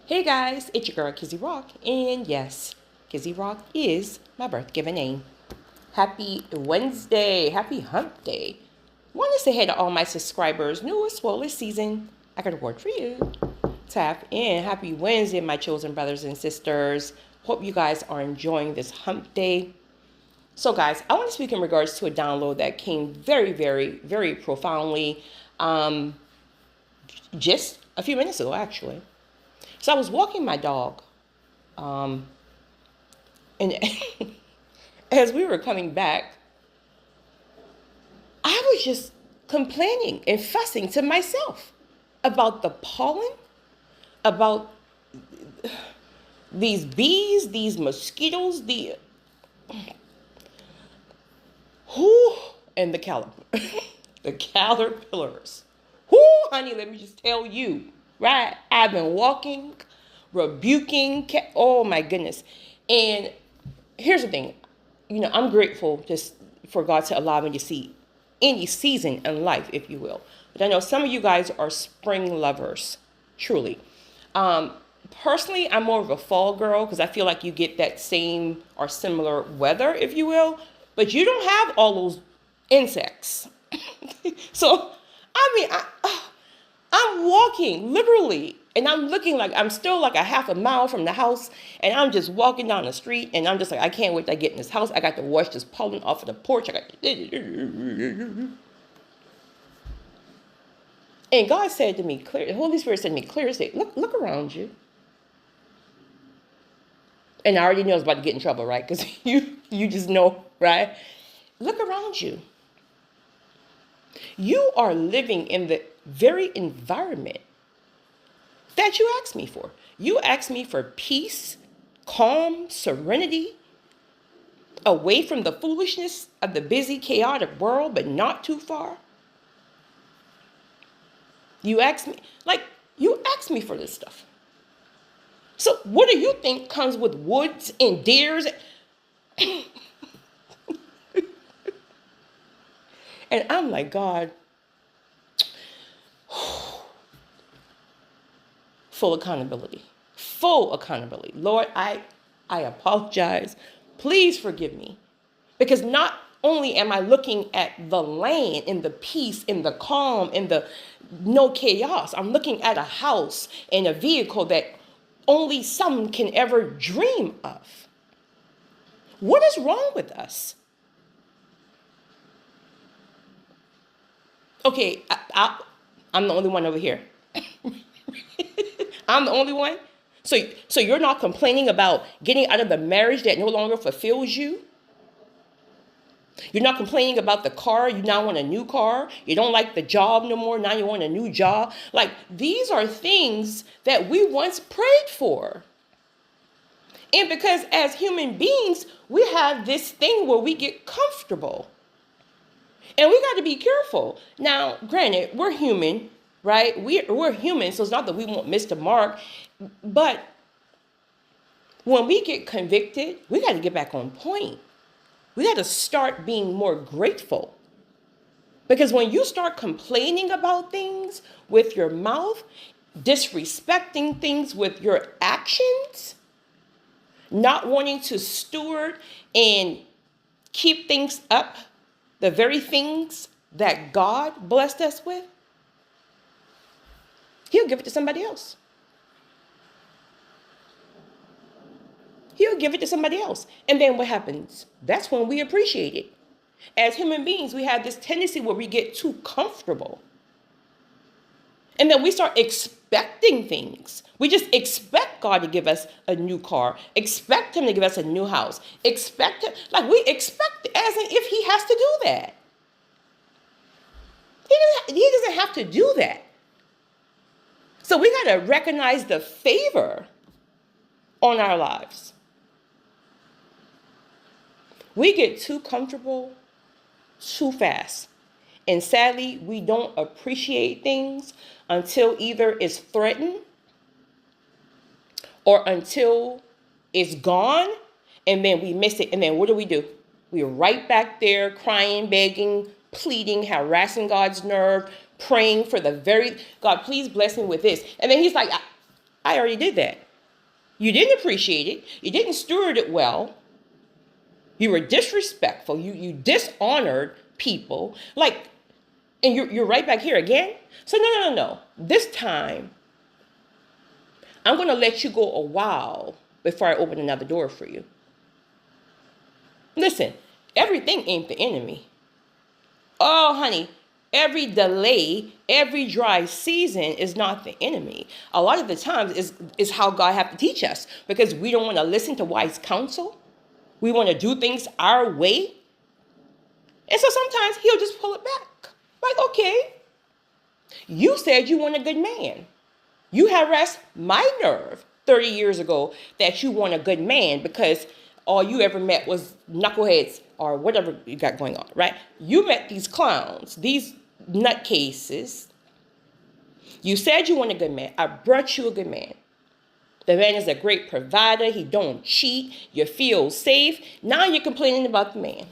Hey guys, it's your girl Kizzy Rock, and yes, Kizzy Rock is my birth given name. Happy Wednesday, happy hump day. Want to say hey to all my subscribers, new as well this season. I got a word for you. Tap in. Happy Wednesday, my chosen brothers and sisters. Hope you guys are enjoying this hump day. So guys, I want to speak in regards to a download that came very profoundly just a few minutes ago, actually. So I was walking my dog, and as we were coming back, I was just complaining and fussing to myself about the pollen, about these bees, these mosquitoes, and the caterpillars. Honey, let me just tell you, right? I've been walking, rebuking, oh my goodness. And here's the thing, I'm grateful just for God to allow me to see any season in life, if you will. But I know some of you guys are spring lovers, truly. Personally, I'm more of a fall girl because I feel like you get that same or similar weather, if you will. But you don't have all those insects. So, I'm walking literally, and I'm looking like I'm still like a half a mile from the house, and I'm just walking down the street, and I'm just like, I can't wait to get in this house. I got to wash this pollen off of the porch. And God said to me clear. The Holy Spirit said to me clear. Say, look around you. And I already knew I was about to get in trouble, right? Because you just know, right? Look around you. You are living in the very environment that you asked me for. You asked me for peace, calm, serenity, away from the foolishness of the busy, chaotic world, but not too far. You asked me for this stuff. So what do you think comes with woods and deers? And I'm like, God, full accountability. Lord, I apologize. Please forgive me. Because not only am I looking at the land and the peace and the calm and the no chaos, I'm looking at a house and a vehicle that only some can ever dream of. What is wrong with us? Okay, I'm the only one over here. I'm the only one. So you're not complaining about getting out of the marriage that no longer fulfills you? You're not complaining about the car. You now want a new car. You don't like the job no more. Now you want a new job. Like, these are things that we once prayed for. And because as human beings, we have this thing where we get comfortable. And we got to be careful. Now, granted, we're human, right? We're human, so it's not that we won't miss the mark. But when we get convicted, we got to get back on point. We got to start being more grateful. Because when you start complaining about things with your mouth, disrespecting things with your actions, not wanting to steward and keep things up, the very things that God blessed us with, He'll give it to somebody else. He'll give it to somebody else. And then what happens? That's when we appreciate it. As human beings, we have this tendency where we get too comfortable. And then we start expecting things. We just expect God to give us a new car, expect Him to give us a new house, we expect as if He has to do that. He doesn't have to do that. So we got to recognize the favor on our lives. We get too comfortable too fast. And sadly, we don't appreciate things until either it's threatened or until it's gone, and then we miss it. And then what do? We're right back there crying, begging, pleading, harassing God's nerve, praying for God, please bless me with this. And then He's like, I already did that. You didn't appreciate it. You didn't steward it well. You were disrespectful. You dishonored people. Like, and you're right back here again. So no. This time, I'm going to let you go a while before I open another door for you. Listen, everything ain't the enemy. Oh, honey, every delay, every dry season is not the enemy. A lot of the times is how God have to teach us, because we don't want to listen to wise counsel. We want to do things our way. And so sometimes he'll just pull it back. Like, okay, you said you want a good man. You harassed my nerve 30 years ago that you want a good man because all you ever met was knuckleheads or whatever you got going on, right? You met these clowns, these nutcases. You said you want a good man. I brought you a good man. The man is a great provider. He don't cheat. You feel safe. Now you're complaining about the man.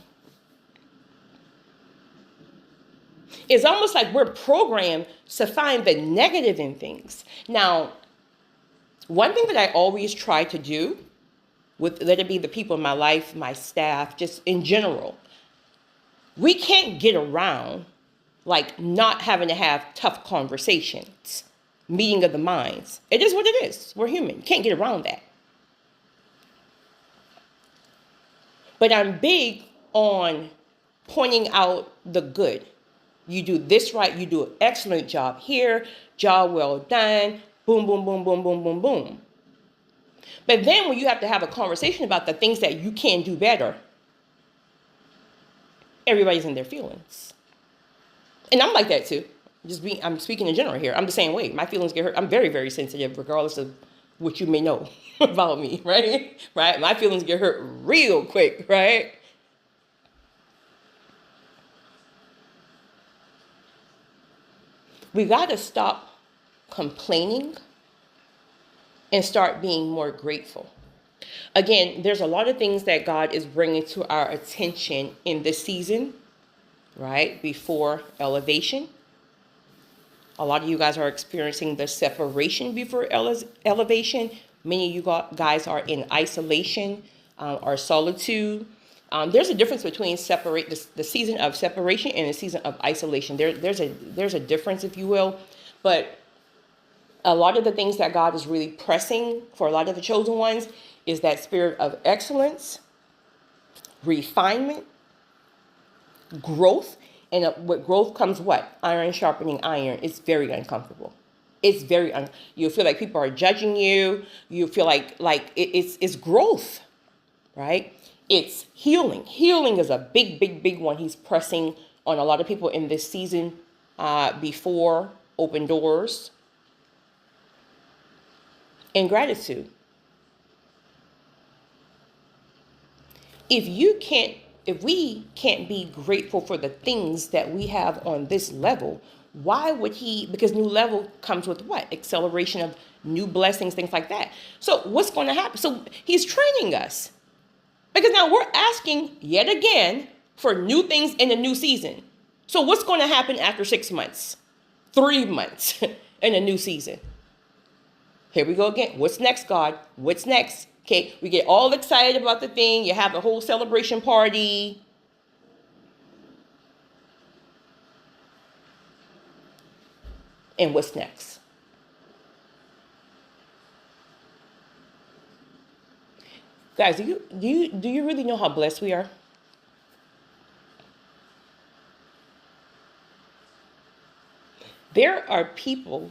It's almost like we're programmed to find the negative in things. Now, one thing that I always try to do, let it be the people in my life, my staff, just in general, we can't get around like not having to have tough conversations, meeting of the minds. It is what it is. We're human. Can't get around that. But I'm big on pointing out the good. You do this right. You do an excellent job here. Job well done. Boom, boom, boom, boom, boom, boom, boom. But then when you have to have a conversation about the things that you can do better, everybody's in their feelings. And I'm like that too. I'm speaking in general here. I'm the same way. My feelings get hurt. I'm very, very sensitive, regardless of what you may know about me, right? Right? My feelings get hurt real quick, right? We got to stop complaining and start being more grateful. Again, there's a lot of things that God is bringing to our attention in this season, right? Before elevation. A lot of you guys are experiencing the separation before elevation. Many of you guys are in isolation or solitude. There's a difference between the season of separation and the season of isolation. There's a difference, if you will. But a lot of the things that God is really pressing for a lot of the chosen ones is that spirit of excellence, refinement, growth. And with growth comes what? Iron sharpening iron. It's very uncomfortable. It's you feel like people are judging you. You feel like it's growth, right? It's healing. Healing is a big, big, big one. He's pressing on a lot of people in this season before open doors. Ingratitude. If we can't be grateful for the things that we have on this level, why would he? Because new level comes with what? Acceleration of new blessings, things like that. So what's going to happen? So he's training us. Because now we're asking yet again for new things in a new season. So what's going to happen after 6 months, 3 months in a new season? Here we go again. What's next, God? What's next? Okay, we get all excited about the thing. You have a whole celebration party. And what's next? Guys, do you really know how blessed we are? There are people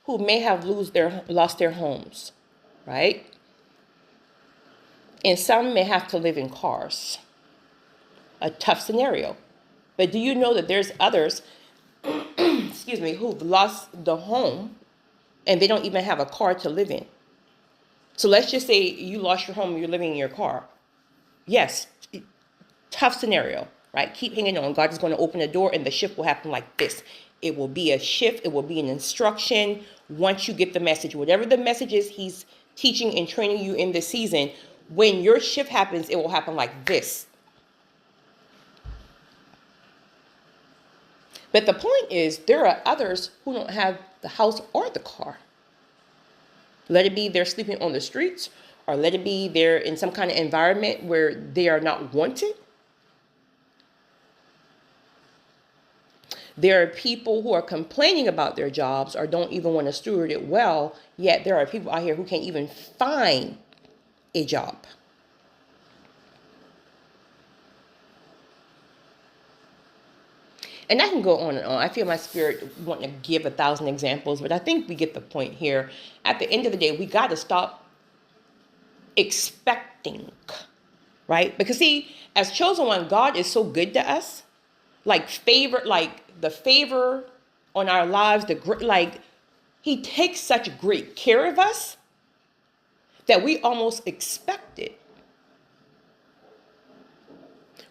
who may have lost their homes, right? And some may have to live in cars. A tough scenario. But do you know that there's others, who've lost the home and they don't even have a car to live in? So let's just say you lost your home and you're living in your car. Yes, tough scenario, right? Keep hanging on. God is going to open the door and the shift will happen like this. It will be a shift. It will be an instruction once you get the message. Whatever the message is he's teaching and training you in this season, when your shift happens, it will happen like this. But the point is, there are others who don't have the house or the car. Let it be they're sleeping on the streets, or let it be they're in some kind of environment where they are not wanted. There are people who are complaining about their jobs or don't even want to steward it well, yet there are people out here who can't even find a job. And I can go on and on. I feel my spirit wanting to give 1,000 examples, but I think we get the point here. At the end of the day, we got to stop expecting, right? Because see, as chosen one, God is so good to us. Like the favor on our lives, he takes such great care of us that we almost expect it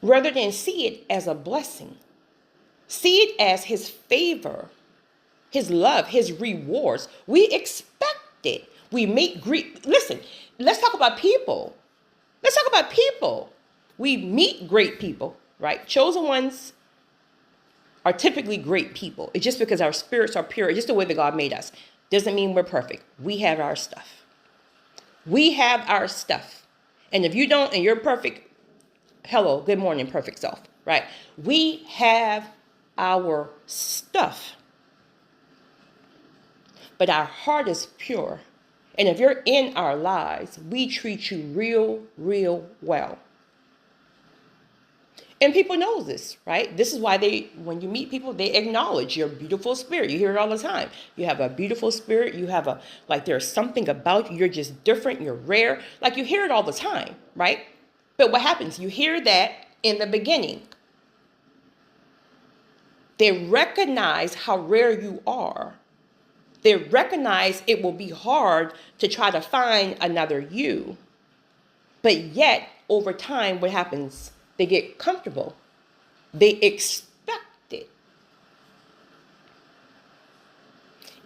rather than see it as a blessing. See it as his favor, his love, his rewards. We expect it. We meet great. Listen, let's talk about people. We meet great people, right? Chosen ones are typically great people. It's just because our spirits are pure. It's just the way that God made us. Doesn't mean we're perfect. We have our stuff. And if you don't and you're perfect, hello, good morning, perfect self, right? We have our stuff. But our heart is pure. And if you're in our lives, we treat you real, real well. And people know this, right? This is why when you meet people, they acknowledge your beautiful spirit. You hear it all the time. You have a beautiful spirit. You have there's something about you. You're just different. You're rare. Like you hear it all the time, right? But what happens? You hear that in the beginning. They recognize how rare you are. They recognize it will be hard to try to find another you. But yet, over time, what happens? They get comfortable. They expect it.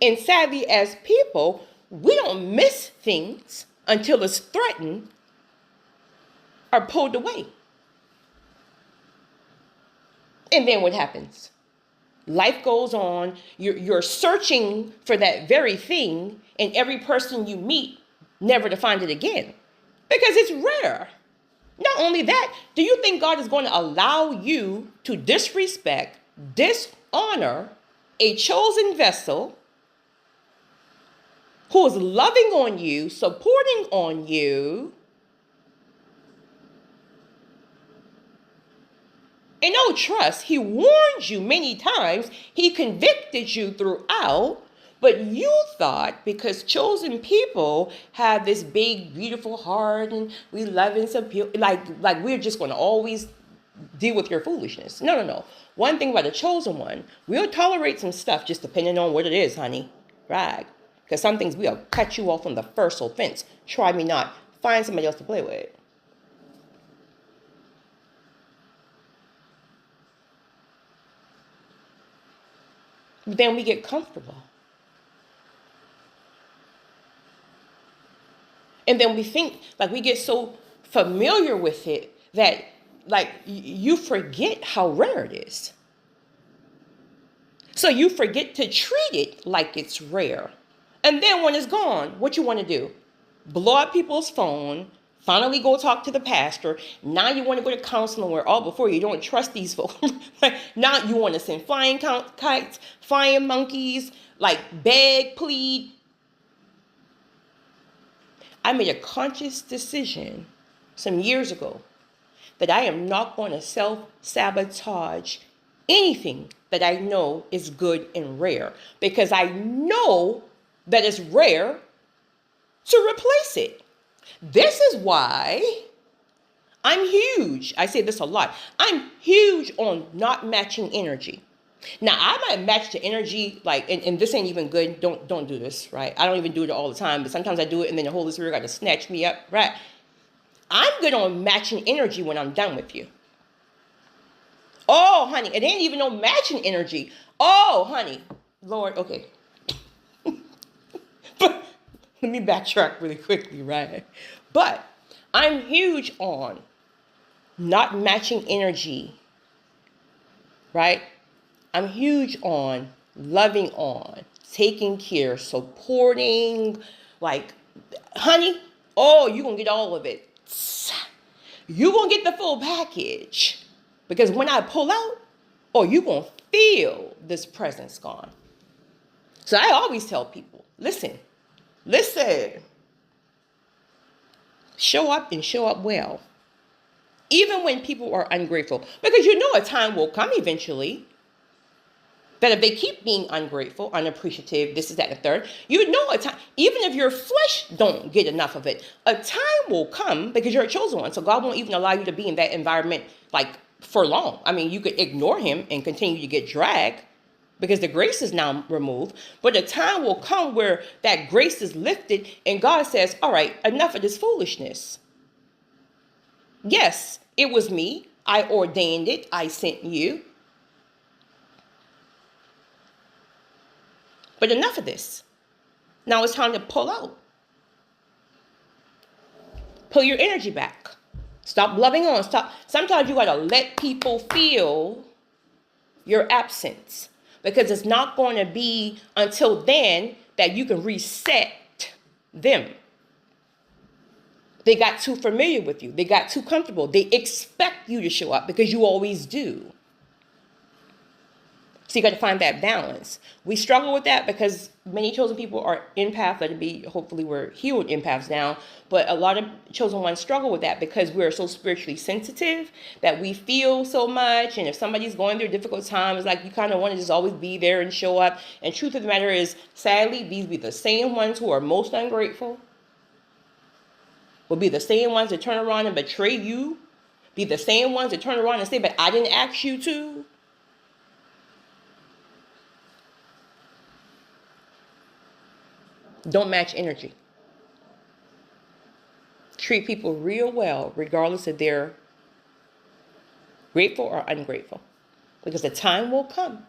And sadly, as people, we don't miss things until it's threatened or pulled away. And then what happens? Life goes on. You're searching for that very thing, and every person you meet, never to find it again. Because it's rare. Not only that, do you think God is going to allow you to disrespect, dishonor a chosen vessel who is loving on you, supporting on you, and no trust? He warned you many times. He convicted you throughout. But you thought because chosen people have this big, beautiful heart and we love and support, like we're just going to always deal with your foolishness. No. One thing about the chosen one, we'll tolerate some stuff just depending on what it is, honey. Right? Because some things we'll cut you off on the first offense. Try me not. Find somebody else to play with. But then we get comfortable. And then we think, we get so familiar with it that, you forget how rare it is. So you forget to treat it like it's rare. And then when it's gone, what you want to do? Blow up people's phone, finally go talk to the pastor. Now you want to go to counseling where all before you don't trust these folks. Now you want to send flying kites, flying monkeys, beg, plead. I made a conscious decision some years ago that I am not going to self-sabotage anything that I know is good and rare, because I know that it's rare to replace it. This is why I'm huge. I say this a lot. I'm huge on not matching energy. Now, I might match the energy, and this ain't even good. Don't do this, right? I don't even do it all the time, but sometimes I do it, and then the Holy Spirit got to snatch me up, right? I'm good on matching energy when I'm done with you. Oh, honey, it ain't even no matching energy. Oh, honey, Lord, okay. But let me backtrack really quickly, right? But I'm huge on not matching energy, right? I'm huge on loving on, taking care, supporting. Like, honey, oh, you're going to get all of it. You're going to get the full package. Because when I pull out, oh, you're going to feel this presence gone. So I always tell people, listen, show up and show up well. Even when people are ungrateful. Because you know a time will come eventually that if they keep being ungrateful, unappreciative, this is that and the third, you know a time, even if your flesh don't get enough of it, a time will come because you're a chosen one. So God won't even allow you to be in that environment like for long. I mean, you could ignore him and continue to get dragged because the grace is now removed. But a time will come where that grace is lifted and God says, all right, enough of this foolishness. Yes, it was me. I ordained it. I sent you. But enough of this. Now it's time to pull out. Pull your energy back. Stop loving on. Stop. Sometimes you got to let people feel your absence. Because it's not going to be until then that you can reset them. They got too familiar with you. They got too comfortable. They expect you to show up because you always do. So you got to find that balance. We struggle with that because many chosen people are empaths. Let it be, hopefully we're healed empaths now. But a lot of chosen ones struggle with that because we're so spiritually sensitive that we feel so much. And if somebody's going through a difficult time, it's like you kind of want to just always be there and show up. And truth of the matter is, sadly, these be the same ones who are most ungrateful. Will be the same ones that turn around and betray you. Be the same ones that turn around and say, but I didn't ask you to. Don't match energy. Treat people real well, regardless if they're grateful or ungrateful. Because the time will come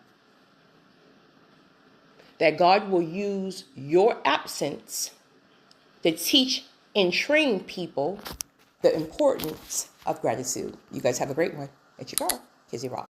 that God will use your absence to teach and train people the importance of gratitude. You guys have a great one. It's your girl, Kizzy Rock.